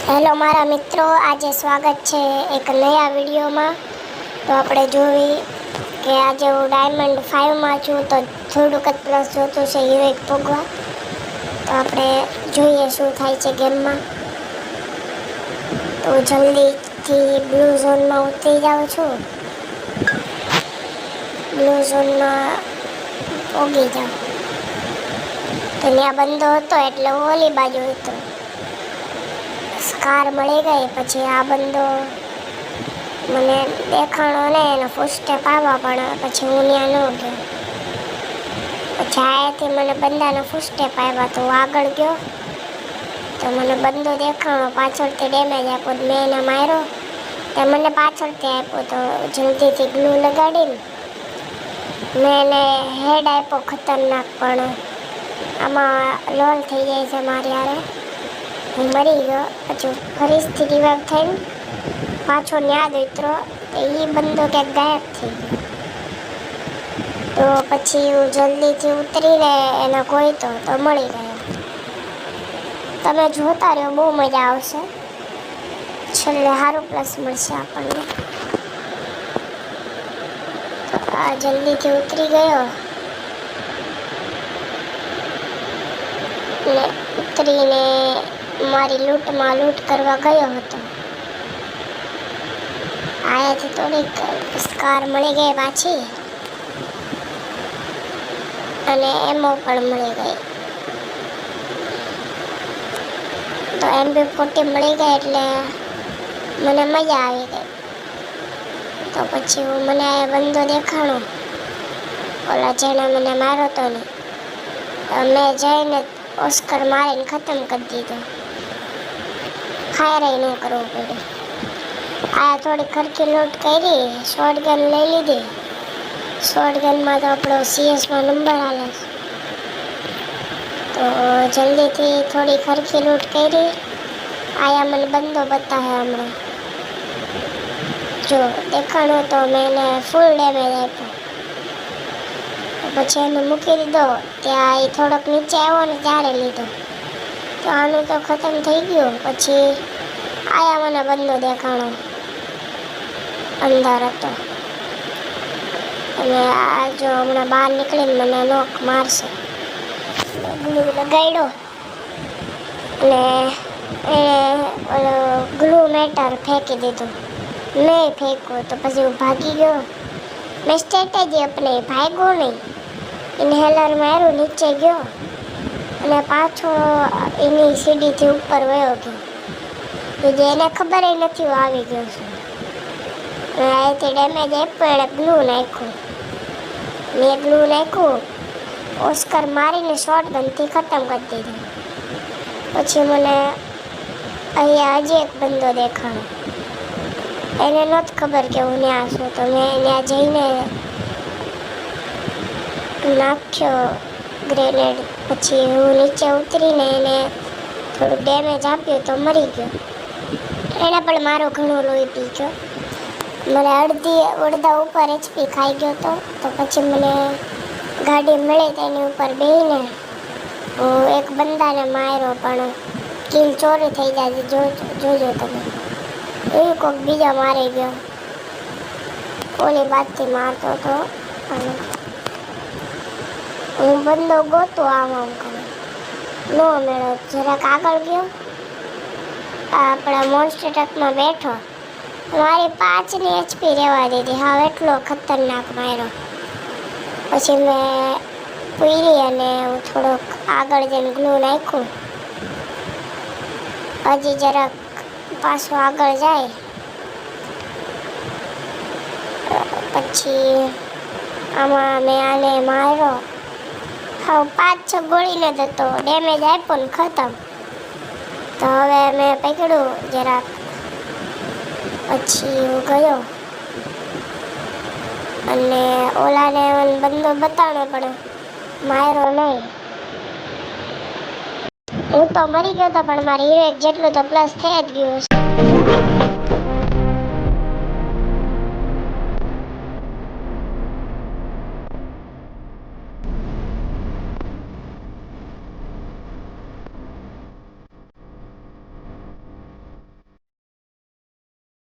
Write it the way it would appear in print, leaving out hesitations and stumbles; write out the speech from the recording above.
Hello મારા મિત્રો, આજે સ્વાગત છે એક નયા વિડીયોમાં। તો આપણે જોવી કે આજે હું ડાયમંડ 5માં છું, તો થોડુંક જ પ્લસ જોતું છે હિરોઈક ભોગવા। તો આપણે જોઈએ શું થાય છે ગેમમાં। તો જલ્દીથી બ્લુ ઝોનમાં ઉતરી જાઉં છું। બ્લુ ઝોનમાં પોગી જાઉં તો ત્યાં બંધો હતો એટલે હું ઓલી બાજુ હતો। કાર મળી ગઈ, પછી આ બંદો મને દેખાણો ને એનો ફૂટસ્ટેપ આવ્યા, પણ પછી હું ત્યાં ન ગયો। પછી આયાથી મને બંદાનો ફૂટસ્ટેપ આવ્યા તો આગળ ગયો તો મને બંદો દેખાણો, પાછળથી ડેમેજ આપ્યો, મેં એને માર્યો તો મને પાછળથી આપ્યો। તો જલ્દીથી ગ્લુ લગાડીને મેં એને હેડ આપ્યો ખતરનાક, પણ આમાં લોલ થઈ જાય છે મારી હારે, હું મરી ગયો। પછી ફરીથી રિવાઇવ થઈને પાછો ન્યાદ ઉતરો તો એ બંદો ક્યાંક ગાયબ થઈ ગયો। તો પછી હું જલ્દીથી ઉતરીને એને ગોઈતો તો મળી ગયો। તમે જોતા રહ્યો, બહુ મજા આવશે, છેલ્લે સારું પ્લસ મળશે આપણને। આ જલ્દીથી ઉતરી ગયો ને ઉતરીને મારી લૂંટમાં લૂંટ કરવા ગયો હતો। આયાથી થોડીક સ્કાર મળી ગઈ પાછી, અને એમો પણ મળી ગઈ। તો MP40 મળી ગઈ એટલે મને મજા આવી ગઈ। તો પછી મને બંદો દેખાણો, ઓલા જેણે મને માર્યો હતો ને, મેં જઈને ઓસ્કર મારીને ખતમ કરી દીધો, ફાયર ન કરવું પડ્યું। આ થોડી ખરખી લૂંટ કરી, શોર્ટગન લઈ લીધી। શોર્ટગનમાં તો આપણો CS માં નંબર હાલે છે। તો જલ્દીથી થોડી ખરખી લૂંટ કરી, આયા મને બંદો બતાવે હમણાં, જો દેખાણો તો મેં એને ફૂલ ડેમેજ આપ્યો। પછી એને મૂકી દીધો, ત્યાં એ થોડોક નીચે આવ્યો ને ત્યારે લીધો, તો આનું તો ખતમ થઈ ગયું। પછી આયા મને બંદો દેખાણો, અંદર હતો, અને આ જો હમણાં બહાર નીકળીને મને નોક મારશે। ગ્લુ લગાડ્યો અને એને ગ્લુ મેટર ફેંકી દીધું, મેં ફેંક્યું તો પછી હું ભાગી ગયો। મેં સ્ટ્રેટેજી અપનાવી, ભાગ્યો નહીં, ઇન્હેલર માર્યું, નીચે ગયો અને પાછો એની સીડીથી ઉપર વયો ગયો, તો જે એને ખબર નથી હું આવી ગયો છું। અહીંથી ડેમેજ આપ્યો, એણે ગ્લુ નાખ્યું, મેં ગ્લુ નાખ્યું, ઓસ્કર મારીને શોર્ટગનથી ખતમ કરી દીધું। પછી મને અહીંયા હજી એક બંદો દેખાણો, એને નહોતી ખબર કે હું ત્યાં છું, તો મેં ત્યાં જઈને નાખ્યો ગ્રેનેડ। પછી હું નીચે ઉતરીને એને થોડુંક ડેમેજ આપ્યું તો મરી ગયો। એણે પણ મારો ઘણો લોહી પી ગયો, મને અડધા ઉપર HP ખાઈ ગયો હતો। તો પછી મને ગાડી મળી તેની ઉપર બેસીને હું એક બંદાને માર્યો, પણ કિલ ચોરી થઈ જાય, જોજો તમે, એ કોઈક બીજા મારી ગયો, ઓલી બાજુથી મારતો હતો, અને હું બંદો ગોતો આમ કરે, ન મેળો, જરાક આગળ ગયો, આપણા મોન્સ્ટર ટ્રકમાં બેઠો, મારી 5ની HP રહેવા દીધી, હા એટલો ખતરનાક માર્યો। પછી મેં પૂરી અને હું થોડોક આગળ જઈને ગ્લુ નાખ્યું, હજી જરાક પાછો આગળ જાય, પછી આમાં મેં આને માર્યો, હા 5-6 ગોળીને જ હતો, ડેમેજ આપ્યો ને ખતમ। તો હવે મેં પકડ્યું જરાક, પછી હું ગયો અને ઓલાને બંદો બતાડો, પણ માર્યો નહીં। હું તો મરી ગયો હતો, પણ મારી હિરોઈક જેટલું તો પ્લસ થઈ જ ગયું છે।